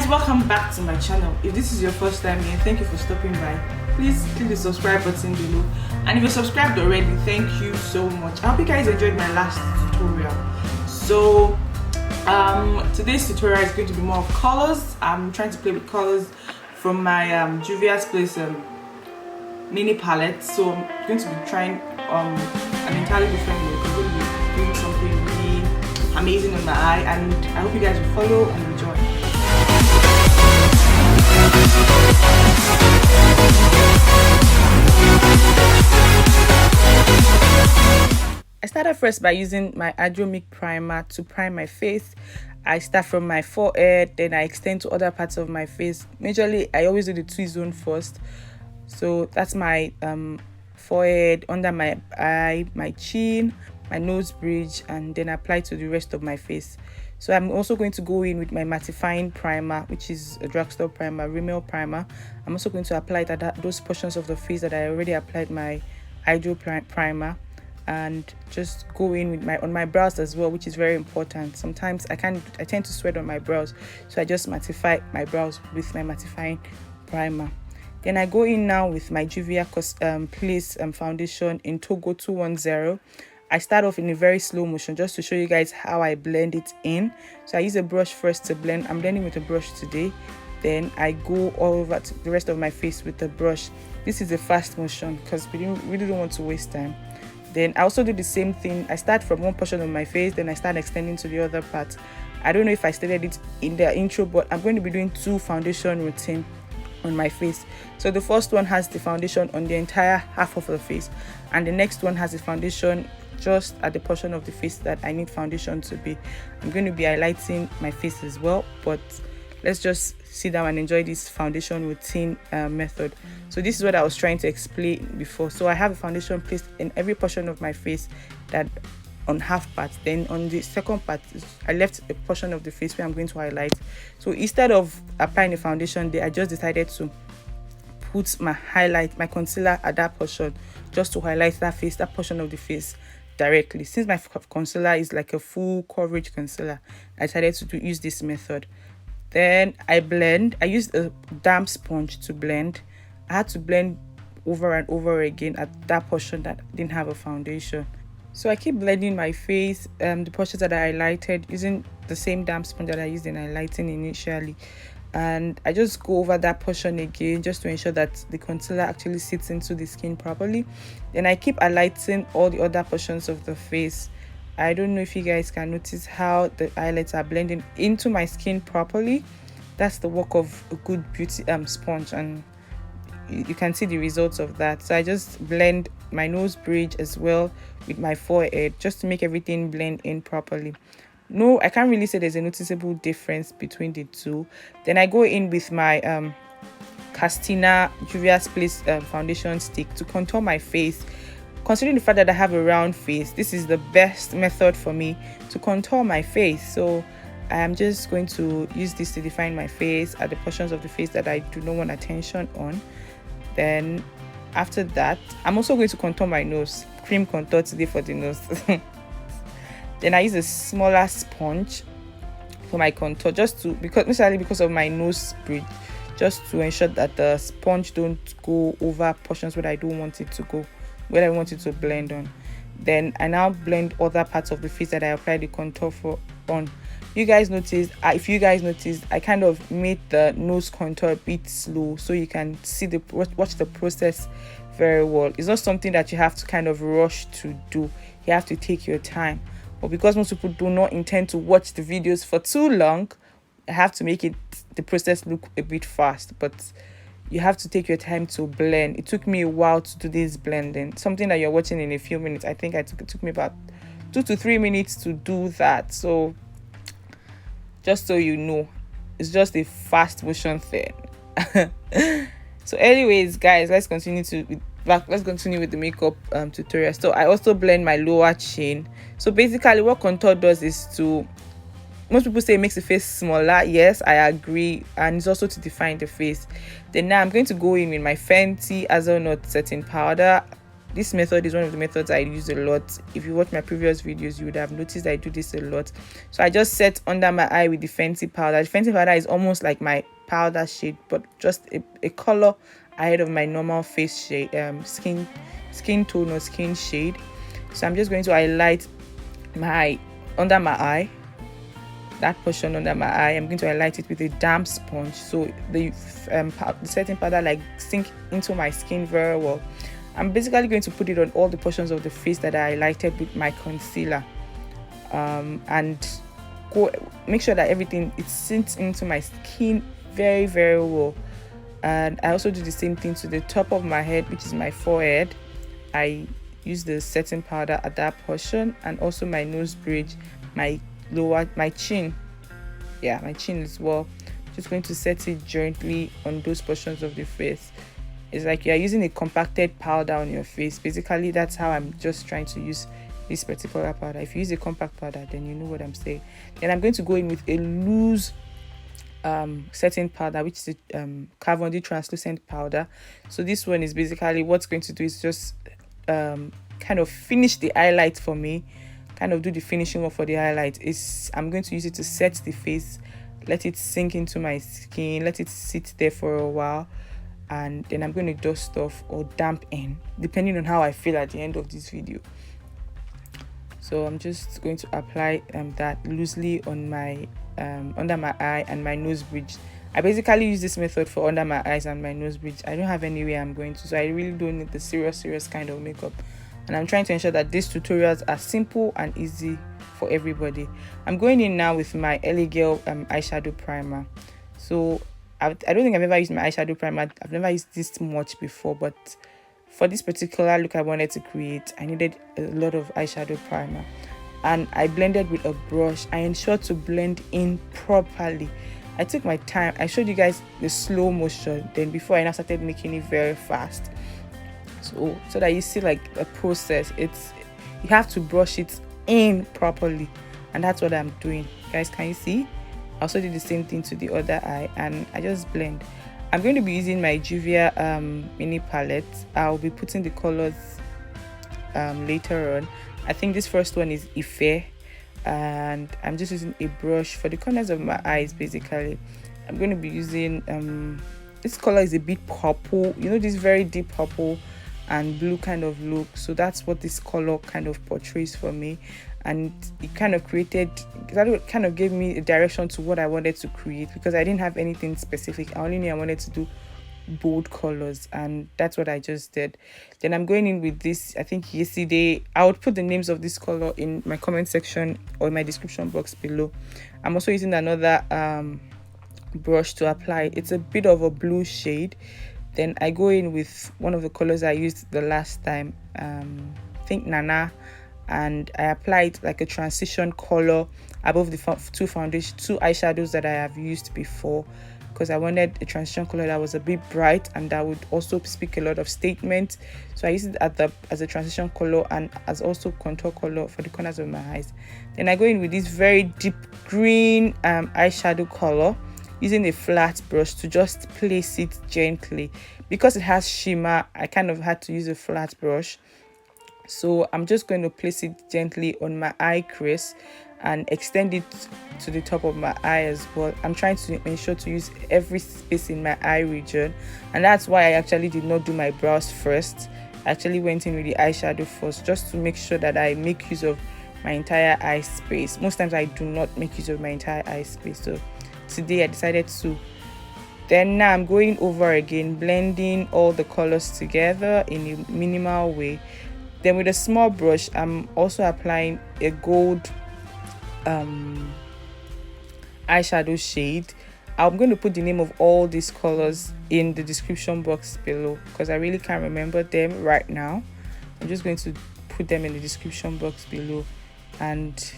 guys, welcome back to my channel. If this is your first time here, thank you for stopping by. Please click the subscribe button below, and if you're subscribed already, thank you so much. I hope you guys enjoyed my last tutorial. So today's tutorial is going to be more of colors. I'm trying to play with colors from my Juvia's Place mini palette. So I'm going to be trying an entirely different look. I'm going to be doing something really amazing on my eye, and I hope you guys will follow and enjoy. I started first by using my Milk primer to prime my face. I start from my forehead, then I extend to other parts of my face. Majorly, I always do the T-zone first. So that's my forehead, under my eye, my chin, my nose bridge, and then apply to the rest of my face. So I'm also going to go in with my mattifying primer, which is a drugstore primer, Rimmel primer. I'm also going to apply those portions of the face that I already applied my hydro primer, and just go in with on my brows as well, which is very important. Sometimes I tend to sweat on my brows, so I just mattify my brows with my mattifying primer. Then I go in now with my Juvia Place foundation in Togo 210. I start off in a very slow motion just to show you guys how I blend it in. So I use a brush first to blend. I'm blending with a brush today. Then I go all over to the rest of my face with the brush. This is a fast motion because we really don't want to waste time. Then I also do the same thing. I start from one portion of my face, then I start extending to the other part. I don't know if I stated it in the intro, but I'm going to be doing 2 foundation routine on my face. So the first one has the foundation on the entire half of the face, and the next one has the foundation just at the portion of the face that I need foundation to be. I'm going to be highlighting my face as well, but let's just sit down and enjoy this foundation routine method. So this is what I was trying to explain before. So I have a foundation placed in every portion of my face, that on half part. Then on the second part, I left a portion of the face where I'm going to highlight. So instead of applying the foundation there, I just decided to put my concealer at that portion, just to highlight that portion of the face directly. Since my concealer is like a full coverage concealer, I decided to use this method. Then I blend. I used a damp sponge to blend. I had to blend over and over again at that portion that didn't have a foundation. So I keep blending my face, the portions that I highlighted, using the same damp sponge that I used in highlighting initially. And I just go over that portion again just to ensure that the concealer actually sits into the skin properly. Then I keep highlighting all the other portions of the face. I don't know if you guys can notice how the highlights are blending into my skin properly. That's the work of a good beauty sponge, and you can see the results of that. So I just blend my nose bridge as well with my forehead, just to make everything blend in properly. No, I can't really say there's a noticeable difference between the two. Then I go in with my Katsina Juvia's Place foundation stick to contour my face. Considering the fact that I have a round face, this is the best method for me to contour my face. So I'm just going to use this to define my face at the portions of the face that I do not want attention on. Then after that, I'm also going to contour my nose. Cream contour today for the nose. Then I use a smaller sponge for my contour, because of my nose bridge, just to ensure that the sponge don't go over portions where I don't want it to go, where I want it to blend on. Then I now blend other parts of the face that I applied the contour on. If you guys noticed, I kind of made the nose contour a bit slow, so you can see watch the process very well. It's not something that you have to kind of rush to do. You have to take your time. But because most people do not intend to watch the videos for too long, I have to make the process look a bit fast. But you have to take your time to blend. It took me a while to do this blending. Something that you're watching in a few minutes, I think it took me about 2 to 3 minutes to do that. So just so you know, it's just a fast motion thing. So anyways, guys, let's continue with the makeup tutorial. So I also blend my lower chin. So basically what contour does is most people say it makes the face smaller. Yes, I agree, and it's also to define the face. Then now I'm going to go in with my Fenty hazelnut setting powder. this method is one of the methods I use a lot. If you watch my previous videos, you would have noticed I do this a lot. So I just set under my eye with the Fenty powder. The Fenty powder is almost like my powder shade, but just a color ahead of my normal face shade, skin tone or skin shade. So I'm just going to highlight my under my eye, that portion under my eye. I'm going to highlight it with a damp sponge, so the setting powder like sink into my skin very well. I'm basically going to put it on all the portions of the face that I highlighted with my concealer, and make sure that everything it sinks into my skin very well. And I also do the same thing to the top of my head, which is my forehead. I use the setting powder at that portion, and also my nose bridge, my chin, my chin as well. Just going to set it gently on those portions of the face. It's like you're using a compacted powder on your face. Basically, that's how I'm just trying to use this particular powder. If you use a compact powder, then you know what I'm saying. Then I'm going to go in with a loose setting powder, which is a Kat translucent powder. So this one is basically what's going to do is just kind of finish the highlight for me, kind of do the finishing work for the highlight. I'm going to use it to set the face, let it sink into my skin, let it sit there for a while, and then I'm going to dust off or damp in, depending on how I feel at the end of this video. So I'm just going to apply that loosely on my under my eye and my nose bridge. I basically use this method for under my eyes and my nose bridge. I don't have anywhere I'm going to, so I really don't need the serious kind of makeup. And I'm trying to ensure that these tutorials are simple and easy for everybody. I'm going in now with my LA Girl eyeshadow primer. So I don't think I've ever used my eyeshadow primer. I've never used this much before, but for this particular look I wanted to create, I needed a lot of eyeshadow primer. And I blended with a brush. I ensured to blend in properly. I took my time. I showed you guys the slow motion, then before I now started making it very fast. So that you see like a process. You have to brush it in properly, and that's what I'm doing. Guys, can you see? I also did the same thing to the other eye, and I just blend. I'm going to be using my Juvia mini palette. I'll be putting the colors later on. I think this first one is Ife, and I'm just using a brush for the corners of my eyes. Basically, I'm going to be using this color is a bit purple, you know, this very deep purple and blue kind of look. So that's what this color kind of portrays for me, and it kind of gave me a direction to what I wanted to create, because I didn't have anything specific. I only knew I wanted to do bold colors, and that's what I just did. Then I'm going in with this, I think Yejide. I would put the names of this color in my comment section or my description box below. I'm also using another brush to apply. It's a bit of a blue shade. Then I go in with one of the colors I used the last time, I think Nana, and I applied like a transition color above the two eyeshadows that I have used before, because I wanted a transition color that was a bit bright and that would also speak a lot of statement. So I used it as a transition color and as also contour color for the corners of my eyes. Then I go in with this very deep green eyeshadow color, using a flat brush to just place it gently. Because it has shimmer, I kind of had to use a flat brush. So I'm just going to place it gently on my eye crease and extend it to the top of my eye as well. I'm trying to ensure to use every space in my eye region, and that's why I actually did not do my brows first. I actually went in with the eyeshadow first, just to make sure that I make use of my entire eye space. Most times I do not make use of my entire eye space, so today I decided to. Then now I'm going over again, blending all the colors together in a minimal way. Then with a small brush, I'm also applying a gold eyeshadow shade. I'm going to put the name of all these colors in the description box below, because I really can't remember them right now. I'm just going to put them in the description box below and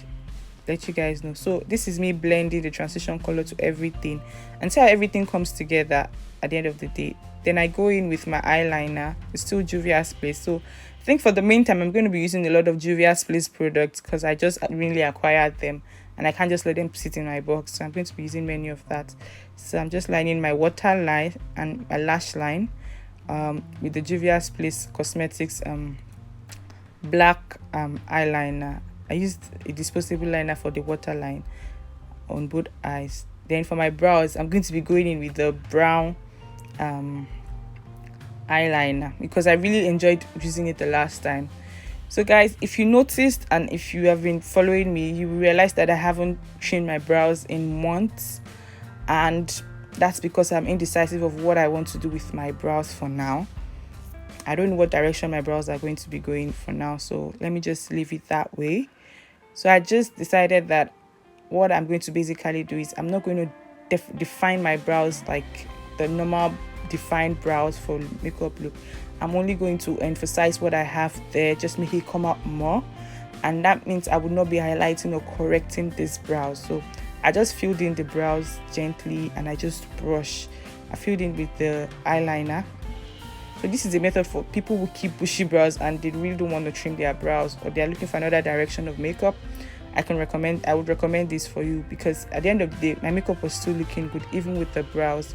let you guys know. So this is me blending the transition color to everything until everything comes together at the end of the day. Then I go in with my eyeliner. It's still Juvia's Place. So I think for the meantime, I'm going to be using a lot of Juvia's Place products, because I just really acquired them and I can't just let them sit in my box. So I'm going to be using many of that. So I'm just lining my waterline and my lash line with the Juvia's Place Cosmetics black eyeliner. I used a disposable liner for the waterline on both eyes. Then for my brows, I'm going to be going in with the brown eyeliner because I really enjoyed using it the last time. So guys, if you noticed and if you have been following me, you will realize that I haven't trimmed my brows in months, and that's because I'm indecisive of what I want to do with my brows for now. I don't know what direction my brows are going to be going for now, so let me just leave it that way. So I just decided that what I'm going to basically do is I'm not going to define my brows like the normal defined brows for makeup look. I'm only going to emphasize what I have there, just make it come out more, and that means I would not be highlighting or correcting this brows. So I just filled in the brows gently and I just brush. I filled in with the eyeliner. So this is a method for people who keep bushy brows and they really don't want to trim their brows, or they're looking for another direction of makeup. I would recommend this for you, because at the end of the day my makeup was still looking good even with the brows.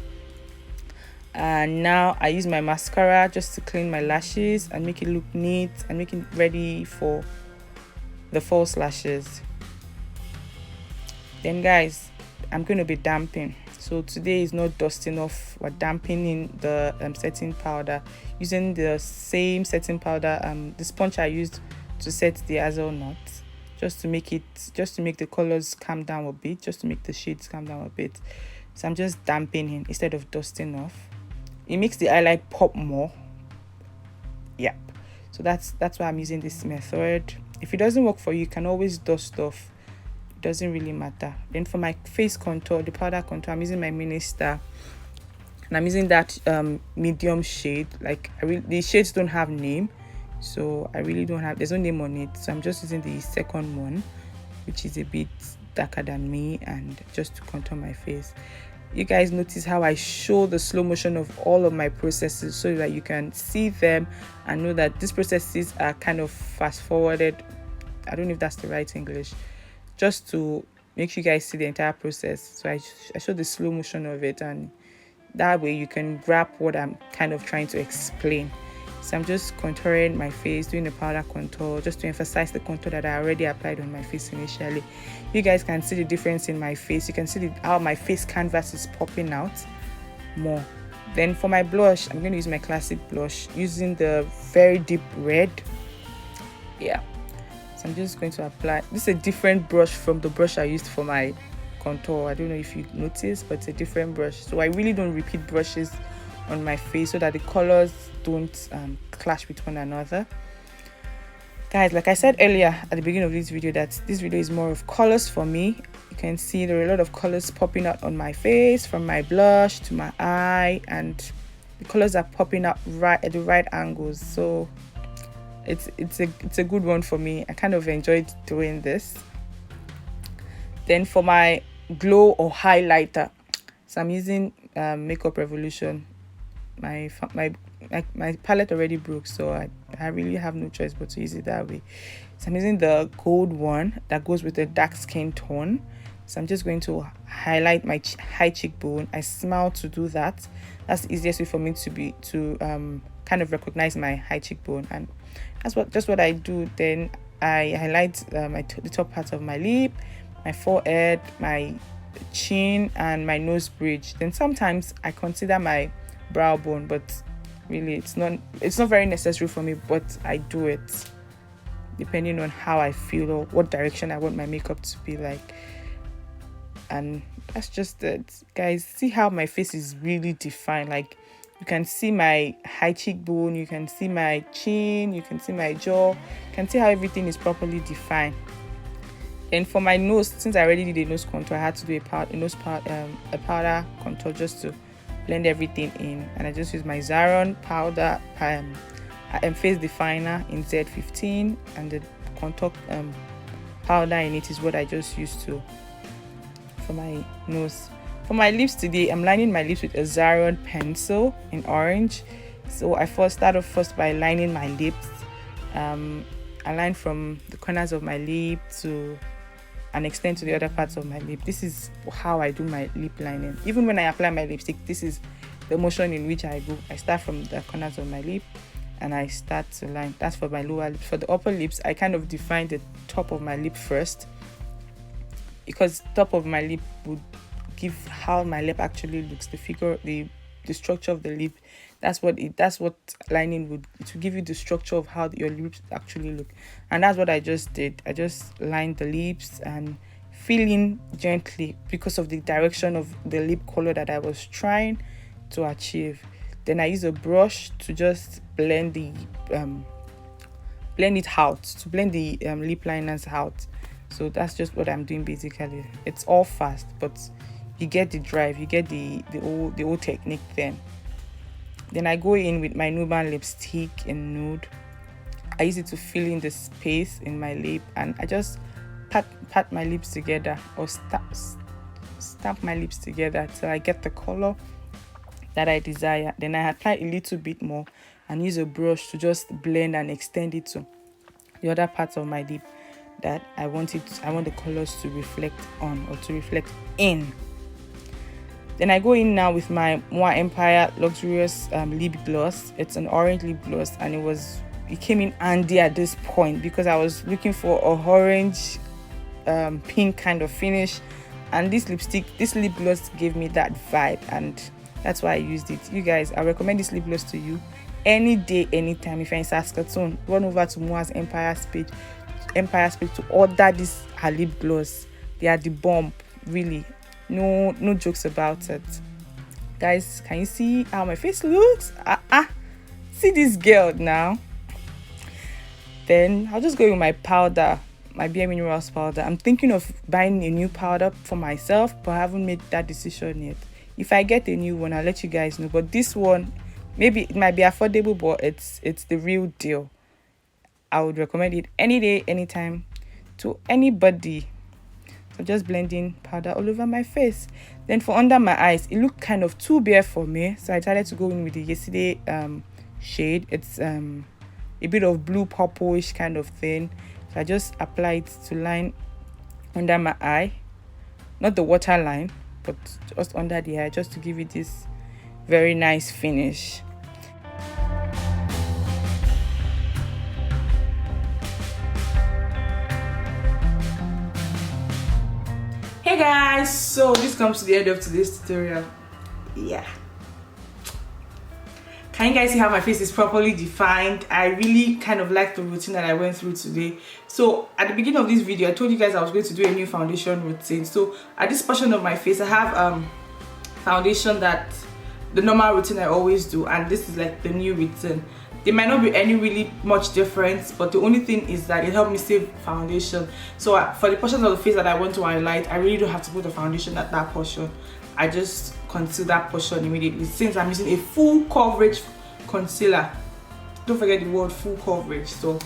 And now I use my mascara just to clean my lashes and make it look neat and make it ready for the false lashes. Then guys, I'm going to be damping. So today is not dusting off, we're dampening the setting powder using the same setting powder, the sponge I used to set the hazelnut, just to make the colors calm down a bit, just to make the shades calm down a bit. So I'm just damping instead of dusting off. It makes the highlight pop more. Yep. So that's why I'm using this method. If it doesn't work for you, you can always dust off. It doesn't really matter. Then for my face contour, the powder contour, I'm using my Ministar, and I'm using that medium shade. Like the shades don't have name, so I really don't have. There's no name on it, so I'm just using the second one, which is a bit darker than me, and just to contour my face. You guys notice how I show the slow motion of all of my processes so that you can see them and know that these processes are kind of fast forwarded. I don't know if that's the right English, just to make you guys see the entire process. So I show the slow motion of it, and that way you can grab what I'm kind of trying to explain. So I'm just contouring my face, doing the powder contour, just to emphasize the contour that I already applied on my face initially. You guys can see the difference in my face. You can see how my face canvas is popping out more. Then for my blush, I'm going to use my classic blush using the very deep red. Yeah. So I'm just going to apply. This is a different brush from the brush I used for my contour. I don't know if you noticed, but it's a different brush. So I really don't repeat brushes on my face so that the colors don't clash with one another. Guys, like I said earlier at the beginning of this video, that this video is more of colors for me. You can see there are a lot of colors popping out on my face, from my blush to my eye, and the colors are popping out right at the right angles. So it's a good one for me. I kind of enjoyed doing this. Then for my glow or highlighter, so I'm using Makeup Revolution. My palette already broke, so I really have no choice but to use it that way. So I'm using the gold one that goes with the dark skin tone. So I'm just going to highlight my high cheekbone. I smile to do that. That's the easiest way for me to kind of recognize my high cheekbone, and that's what I do. Then I highlight the top part of my lip, my forehead, my chin, and my nose bridge. Then sometimes I consider my brow bone, but really it's not very necessary for me, but I do it depending on how I feel or what direction I want my makeup to be like. And that's just it, guys. See how my face is really defined. Like, you can see my high cheekbone, you can see my chin, you can see my jaw, you can see how everything is properly defined. And for my nose, since I already did a nose contour, I had to do a powder contour just to blend everything in. And I just use my Zaron powder face definer in Z15, and the contour powder in it is what I just used to for my nose. For my lips today, I'm lining my lips with a Zaron pencil in orange. So I start off by lining my lips. I line from the corners of my lip to and extend to the other parts of my lip. This is how I do my lip lining. Even when I apply my lipstick, this is the motion in which I go. I start from the corners of my lip and I start to line. That's for my lower lips. For the upper lips, I kind of define the top of my lip first, because top of my lip would give how my lip actually looks, the figure, the structure of the lip. That's what lining would, to give you the structure of how your lips actually look. And that's what I just did. I just lined the lips and fill in gently because of the direction of the lip color that I was trying to achieve. Then I use a brush to just blend it out, to blend the lip liners out. So that's just what I'm doing basically. It's all fast, but you get the drive, you get the old technique then. Then I go in with my Nuban lipstick in Nude. I use it to fill in the space in my lip, and I just pat my lips together, or stamp my lips together till I get the color that I desire. Then I apply a little bit more and use a brush to just blend and extend it to the other parts of my lip that I want the colors to reflect on, or to reflect in. Then I go in now with my Muah Empire Luxurious lip gloss. It's an orange lip gloss, and it came in handy at this point because I was looking for a orange pink kind of finish, and this lip gloss gave me that vibe, and that's why I used it. You guys, I recommend this lip gloss to you any day, anytime. If you're in Saskatoon, run over to Muah's Empire Space to order this her lip gloss. They are the bomb, really. No jokes about it. Guys, can you see how my face looks? See this girl now. Then I'll just go with my powder, my bareMinerals powder. I'm thinking of buying a new powder for myself, but I haven't made that decision yet. If I get a new one, I'll let you guys know. But this one, maybe it might be affordable, but it's the real deal. I would recommend it any day, anytime, to anybody. So just blending powder all over my face. Then for under my eyes, it looked kind of too bare for me, so I decided to go in with the Yejide shade. It's a bit of blue purplish kind of thing. So I just apply it to line under my eye, not the waterline, but just under the eye, just to give it this very nice finish. Hey guys, so this comes to the end of today's tutorial. Yeah, can you guys see how my face is properly defined? I really kind of like the routine that I went through today. So at the beginning of this video, I told you guys I was going to do a new foundation routine. So at this portion of my face, I have foundation, that the normal routine I always do, and this is like the new routine. There might not be any really much difference, but the only thing is that it helped me save foundation. So for the portions of the face that I want to highlight, I really don't have to put the foundation at that portion. I just conceal that portion immediately, since I'm using a full coverage concealer. Don't forget the word full coverage. So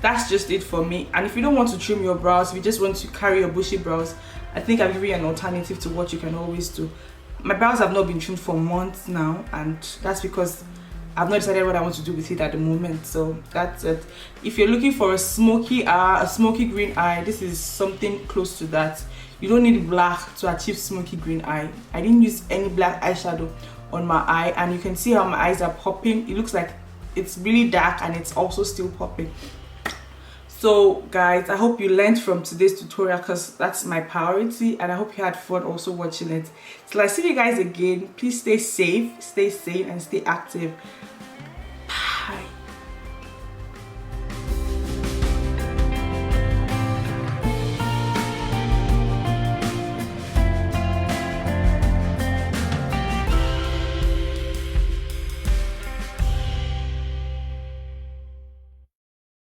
that's just it for me. And if you don't want to trim your brows, if you just want to carry your bushy brows, I think I've given you an alternative to what you can always do. My brows have not been trimmed for months now, and that's because I've not decided what I want to do with it at the moment. So that's it. If you're looking for a smoky green eye, this is something close to that. You don't need black to achieve smoky green eye. I didn't use any black eyeshadow on my eye, and you can see how my eyes are popping. It looks like it's really dark and it's also still popping. So guys, I hope you learned from today's tutorial, because that's my priority, and I hope you had fun also watching it. Till I see you guys again, please stay safe, stay sane, and stay active.